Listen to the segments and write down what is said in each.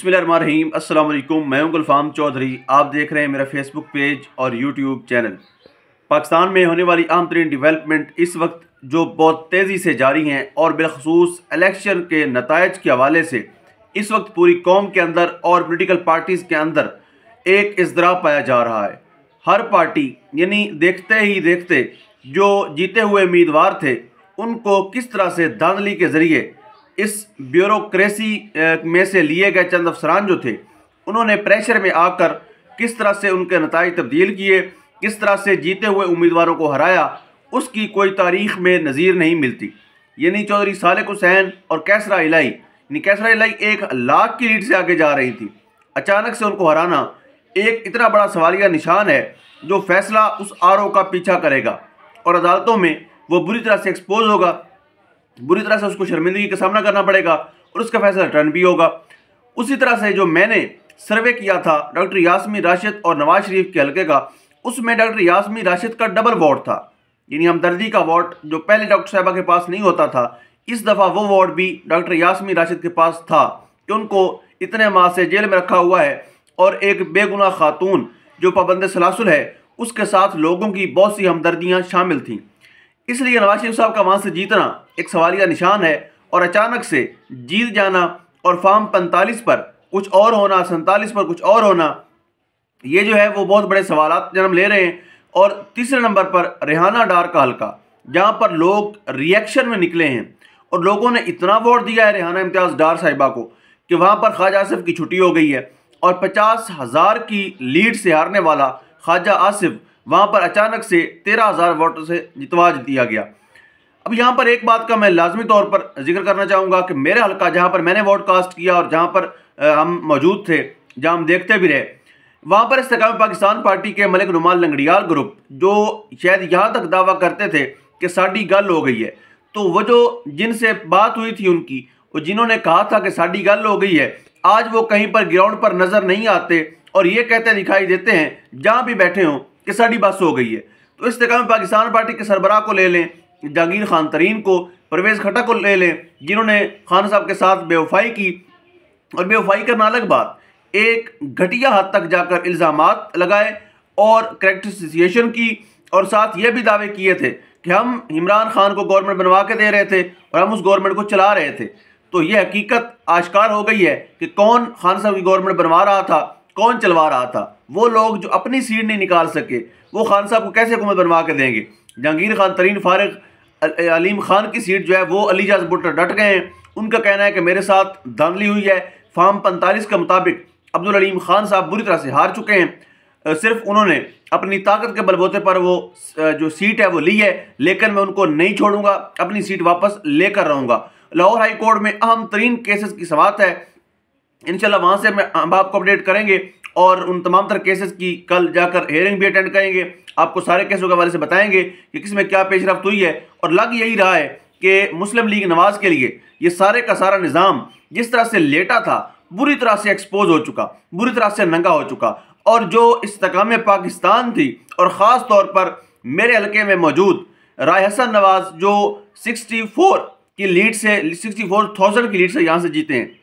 बिस्मिल्लाहिर्रहमानिर्रहीम। अस्सलाम वालेकुम। मैं हूं गुलफाम चौधरी। आप देख रहे हैं मेरा फेसबुक पेज और यूट्यूब चैनल। पाकिस्तान में होने वाली अहम तरीन डिवेलपमेंट इस वक्त जो बहुत तेज़ी से जारी हैं और बिलखसूस इलेक्शन के नतायज के हवाले से इस वक्त पूरी कौम के अंदर और पोलिटिकल पार्टीज़ के अंदर एक इज़्तिराब पाया जा रहा है। हर पार्टी यानी देखते ही देखते जो जीते हुए उम्मीदवार थे उनको किस तरह से धांधली के ज़रिए इस ब्यूरोक्रेसी में से लिए गए चंद अफसरान जो थे उन्होंने प्रेशर में आकर किस तरह से उनके नताइज तब्दील किए, किस तरह से जीते हुए उम्मीदवारों को हराया, उसकी कोई तारीख में नज़ीर नहीं मिलती। यानी चौधरी सालेक हुसैन और कैसरा इलाई, यानी कैसरा इलाई 1 लाख की लीड से आगे जा रही थी। अचानक से उनको हराना एक इतना बड़ा सवालिया निशान है जो फैसला उस आरओ का पीछा करेगा और अदालतों में वो बुरी तरह से एक्सपोज होगा, बुरी तरह से उसको शर्मिंदगी का सामना करना पड़ेगा और उसका फैसला रिटर्न भी होगा। उसी तरह से जो मैंने सर्वे किया था डॉक्टर यास्मीन राशिद और नवाज शरीफ के हल्के का, उसमें डॉक्टर यास्मीन राशिद का डबल वोट था। यानी हमदर्दी का वोट जो पहले डॉक्टर साहिबा के पास नहीं होता था, इस दफ़ा वो वोट भी डॉक्टर यास्मीन राशिद के पास था कि उनको इतने माह से जेल में रखा हुआ है और एक बेगुनाह खातून जो पाबंद सलासुल है उसके साथ लोगों की बहुत सी हमदर्दियाँ शामिल थीं। इसलिए नवाज शरीफ साहब का वहाँ से जीतना एक सवालिया निशान है और अचानक से जीत जाना और फॉर्म 45 पर कुछ और होना, 47 पर कुछ और होना, ये जो है वो बहुत बड़े सवालात जन्म ले रहे हैं। और तीसरे नंबर पर रेहाना डार का हल्का, जहाँ पर लोग रिएक्शन में निकले हैं और लोगों ने इतना वोट दिया है रेहाना इम्तियाज़ डार साहिबा को कि वहाँ पर ख्वाजा आसिफ की छुट्टी हो गई है और 50,000 की लीड से हारने वाला ख्वाजा आसिफ वहाँ पर अचानक से 13,000 वोटों से जितवा दिया गया। अब यहाँ पर एक बात का मैं लाजमी तौर पर जिक्र करना चाहूँगा कि मेरा हल्का जहाँ पर मैंने वोट कास्ट किया और जहाँ पर हम मौजूद थे, जहाँ हम देखते भी रहे, वहाँ पर इस्तेकाम पाकिस्तान पार्टी के मलिक नुमान लंगड़ियाल ग्रुप जो शायद यहाँ तक दावा करते थे कि साड़ी गल हो गई है, तो वो जो जिनसे बात हुई थी उनकी, वो जिन्होंने कहा था कि साड़ी गल हो गई है, आज वो कहीं पर ग्राउंड पर नज़र नहीं आते और ये कहते दिखाई देते हैं जहाँ भी बैठे हों कि साड़ी बस हो गई है। तो इस्तेकाम पाकिस्तान पार्टी के सरबराह को ले लें, जहांगीर खान तरीन को, परवेज़ खट्टक को ले लें जिन्होंने खान साहब के साथ बेवफाई की, और बेवफाई करना अलग बात, एक घटिया हद तक जाकर इल्ज़ामात लगाए और करेक्टराइजेशन की और साथ ये भी दावे किए थे कि हम इमरान खान को गवर्नमेंट बनवा के दे रहे थे और हम उस गवर्नमेंट को चला रहे थे। तो ये हकीकत आश्कार हो गई है कि कौन खान साहब की गवर्नमेंट बनवा रहा था, कौन चलवा रहा था। वो लोग जो अपनी सीट नहीं निकाल सके वो खान साहब को कैसे हुकूमत बनवा के देंगे। जहांगीर खान तरीन फारिग अलीम खान की सीट जो है वो अलीजाज भुट्टो डट गए हैं। उनका कहना है कि मेरे साथ धांधली हुई है। फॉर्म 45 के मुताबिक अब्दुल अलीम खान साहब बुरी तरह से हार चुके हैं। सिर्फ उन्होंने अपनी ताकत के बलबूते पर वो जो सीट है वो ली है, लेकिन मैं उनको नहीं छोड़ूंगा, अपनी सीट वापस लेकर रहूँगा। लाहौर हाई कोर्ट में अहम तरीन केसेस की समाअत है, इंशाल्लाह वहाँ से हम आपको अपडेट करेंगे और उन तमाम तरह केसेस की कल जाकर हेयरिंग भी अटेंड करेंगे। आपको सारे केसों के हवाले से बताएंगे कि किस में क्या पेशरफ्त हुई है। और लग यही रहा है कि मुस्लिम लीग नवाज के लिए ये सारे का सारा निज़ाम जिस तरह से लेटा था बुरी तरह से एक्सपोज हो चुका, बुरी तरह से नंगा हो चुका। और जो इस्तेकाम पाकिस्तान थी और ख़ास तौर पर मेरे हल्के में मौजूद राय हसन नवाज जो 64 की लीड से 64,000 की लीड से यहाँ से जीते हैं।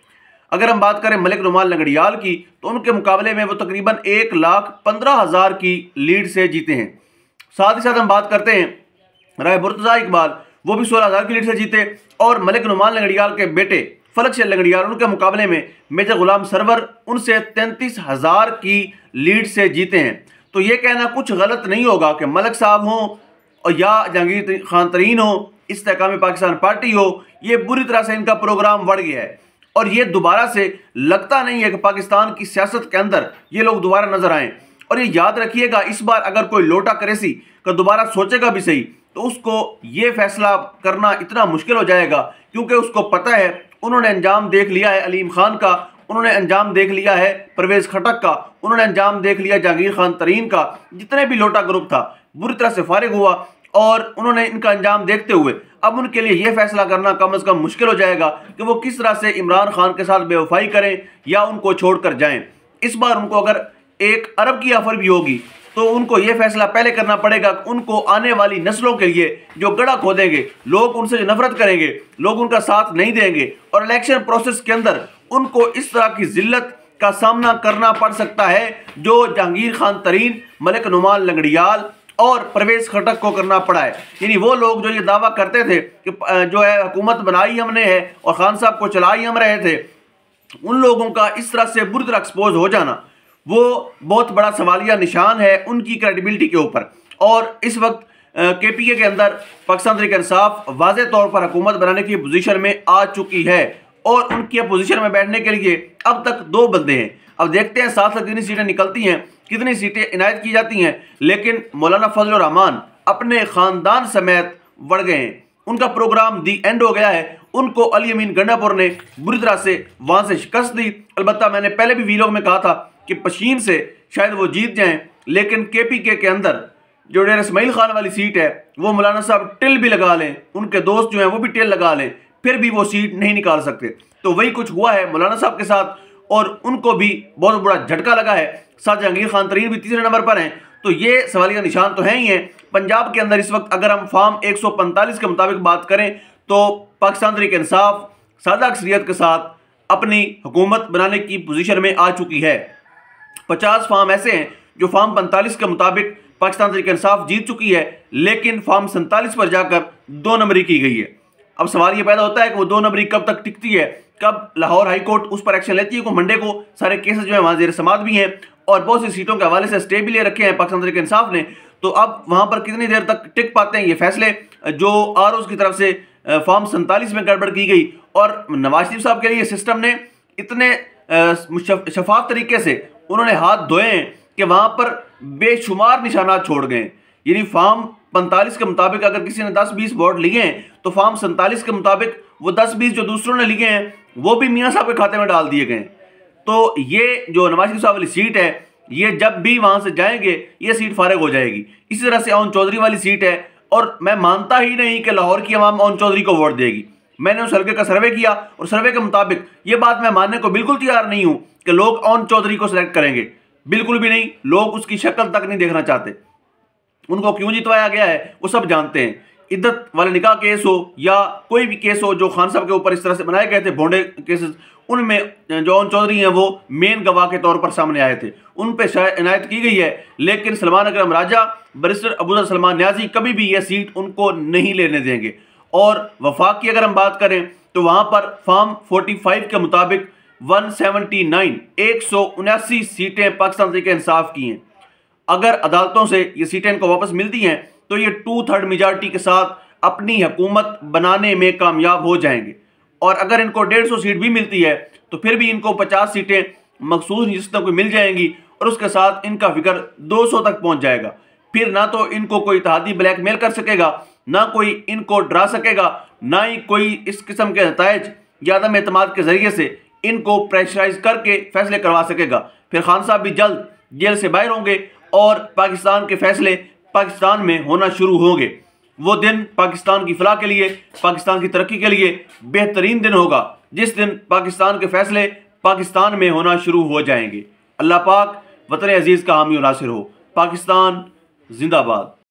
अगर हम बात करें मलिक नुमान लंगड़ियाल की तो उनके मुकाबले में वो तकरीबन 1,15,000 की लीड से जीते हैं। साथ ही साथ हम बात करते हैं राय मुर्तज़ा इकबाल, वो भी 16,000 की लीड से जीते और मलिक नुमान लंगड़ियाल के बेटे फलक शेर लंगड़ियाल उनके मुकाबले में मेजर गुलाम सरवर उनसे 33,000 की लीड से जीते हैं। तो ये कहना कुछ गलत नहीं होगा कि मलिक साहब हों और या जहांगीर खान तरीन हो, इस्तेकाम पाकिस्तान पार्टी हो, ये बुरी तरह से इनका प्रोग्राम बढ़ गया है और ये दोबारा से लगता नहीं है कि पाकिस्तान की सियासत के अंदर ये लोग दोबारा नजर आएँ। और ये याद रखिएगा, इस बार अगर कोई लोटा करेसी का दोबारा सोचेगा भी सही तो उसको ये फैसला करना इतना मुश्किल हो जाएगा, क्योंकि उसको पता है उन्होंने अंजाम देख लिया है अलीम खान का, उन्होंने अंजाम देख लिया है परवेज़ खट्टक का, उन्होंने अंजाम देख लिया जहांगीर खान तरीन का। जितने भी लोटा ग्रुप था बुरी तरह से फारिग हुआ और उन्होंने इनका अंजाम देखते हुए अब उनके लिए यह फैसला करना कम से कम मुश्किल हो जाएगा कि वो किस तरह से इमरान खान के साथ बेवफाई करें या उनको छोड़कर जाएं। इस बार उनको अगर 1 अरब की ऑफर भी होगी तो उनको ये फैसला पहले करना पड़ेगा कि उनको आने वाली नस्लों के लिए जो गड़ा खोदेंगे, लोग उनसे नफरत करेंगे, लोग उनका साथ नहीं देंगे और इलेक्शन प्रोसेस के अंदर उनको इस तरह की जिल्लत का सामना करना पड़ सकता है जो जहांगीर खान तरीन, मलिक नुमान लंगड़ियाल और परवेज खटक को करना पड़ा है। यानी वो लोग जो ये दावा करते थे कि जो है हुकूमत बनाई हमने है और खान साहब को चलाई हम रहे थे, उन लोगों का इस तरह से बुरी तरह एक्सपोज हो जाना वो बहुत बड़ा सवालिया निशान है उनकी क्रेडिबिलिटी के ऊपर। और इस वक्त KPK के अंदर पाकिस्तान तहरीक इंसाफ वाज़ेह तौर पर हुकूमत बनाने की पोजीशन में आ चुकी है और उनकी पोजीशन में बैठने के लिए अब तक 2 बंदे हैं। अब देखते हैं 7 कितनी सीटें निकलती हैं, कितनी सीटें इनायत की जाती हैं। लेकिन मौलाना फजल रहमान अपने ख़ानदान समेत बढ़ गए हैं, उनका प्रोग्राम दी एंड हो गया है। उनको अली अमीन गंडापुर ने बुरी तरह से वहाँ से शिकस्त दी। अलबत्ता मैंने पहले भी वीडियो में कहा था कि पशीन से शायद वो जीत जाएं, लेकिन KPK के अंदर जो डेरा इस्माइल खान वाली सीट है वो मौलाना साहब टिल भी लगा लें, उनके दोस्त जो हैं वो भी टिल लगा लें, फिर भी वो सीट नहीं निकाल सकते। तो वही कुछ हुआ है मौलाना साहब के साथ और उनको भी बहुत बड़ा झटका लगा है। साथ जहांगीर खान तरीन भी तीसरे नंबर पर हैं। तो ये सवालिया निशान तो हैं ही हैं। पंजाब के अंदर इस वक्त अगर हम फॉर्म 145 के मुताबिक बात करें तो पाकिस्तान तहरीक इंसाफ सादा अक्सरियत के साथ अपनी हुकूमत बनाने की पोजीशन में आ चुकी है। 50 फॉर्म ऐसे हैं जो फॉर्म 45 के मुताबिक पाकिस्तान तहरीक इंसाफ जीत चुकी है, लेकिन फॉर्म 47 पर जाकर 2 नंबरी की गई है। अब सवाल ये पैदा होता है कि वो 2 नंबरी कब तक टिकती है, कब लाहौर हाई कोर्ट उस पर एक्शन लेती है। को मंडे को सारे केसेस जो है वहाँ ज़ेर समात भी हैं और बहुत सी सीटों के हवाले से स्टे भी ले रखे हैं पाकिस्तान तहरीक इंसाफ ने। तो अब वहाँ पर कितनी देर तक टिक पाते हैं ये फैसले। जो ROs की तरफ से फॉर्म 47 में गड़बड़ की गई और नवाज शरीफ साहब के लिए सिस्टम ने इतने शफाफ तरीके से उन्होंने हाथ धोए हैं कि वहाँ पर बेशुमार निशानात छोड़ गए। यानी फॉर्म 45 के मुताबिक अगर किसी ने 10-20 वोट लिए हैं तो फॉर्म 47 के मुताबिक वो 10-20 जो दूसरों ने लिए हैं वो भी मियाँ साहब के खाते में डाल दिए गए। तो ये जो नवाज शरीफ साहब वाली सीट है ये जब भी वहाँ से जाएंगे ये सीट फारिग हो जाएगी। इसी तरह से ओन चौधरी वाली सीट है और मैं मानता ही नहीं कि लाहौर की अवाम ओन चौधरी को वोट देगी। मैंने उस हल्के का सर्वे किया और सर्वे के मुताबिक ये बात मैं मानने को बिल्कुल तैयार नहीं हूँ कि लोग ओन चौधरी को सिलेक्ट करेंगे, बिल्कुल भी नहीं। लोग उसकी शक्ल तक नहीं देखना चाहते। उनको क्यों जितवाया गया है वो सब जानते हैं। इद्दत वाले निकाह केस हो या कोई भी केस हो जो खान साहब के ऊपर इस तरह से बनाए गए थे भोंडे केसेस, उनमें जो ओन चौधरी हैं वो मेन गवाह के तौर पर सामने आए थे, उन पर शायद इनायत की गई है। लेकिन सलमान अकरम राजा, बैरिस्टर अबूजर सलमान न्याजी कभी भी यह सीट उनको नहीं लेने देंगे। और वफाक की अगर हम बात करें तो वहाँ पर फॉर्म 45 के मुताबिक 179 सीटें पाकिस्तान तहरीक इंसाफ की हैं। अगर अदालतों से ये सीटें इनको वापस मिलती हैं तो ये 2/3 मेजॉरिटी के साथ अपनी हुकूमत बनाने में कामयाब हो जाएंगे। और अगर इनको 150 सीट भी मिलती है तो फिर भी इनको 50 सीटें मखसूस नशिस्तों को मिल जाएंगी और उसके साथ इनका फिगर 200 तक पहुंच जाएगा। फिर ना तो इनको कोई इत्तेहादी ब्लैकमेल कर सकेगा, ना कोई इनको डरा सकेगा, ना ही कोई इस किस्म के नताइज या अदम एतमाद के जरिए से इनको प्रेशराइज करके फैसले करवा सकेगा। फिर खान साहब भी जल्द जेल से बाहर होंगे और पाकिस्तान के फैसले पाकिस्तान में होना शुरू होंगे। वो दिन पाकिस्तान की फलाह के लिए, पाकिस्तान की तरक्की के लिए बेहतरीन दिन होगा जिस दिन पाकिस्तान के फैसले पाकिस्तान में होना शुरू हो जाएंगे। अल्लाह पाक वतन अजीज़ का हामी और नासिर हो। पाकिस्तान जिंदाबाद।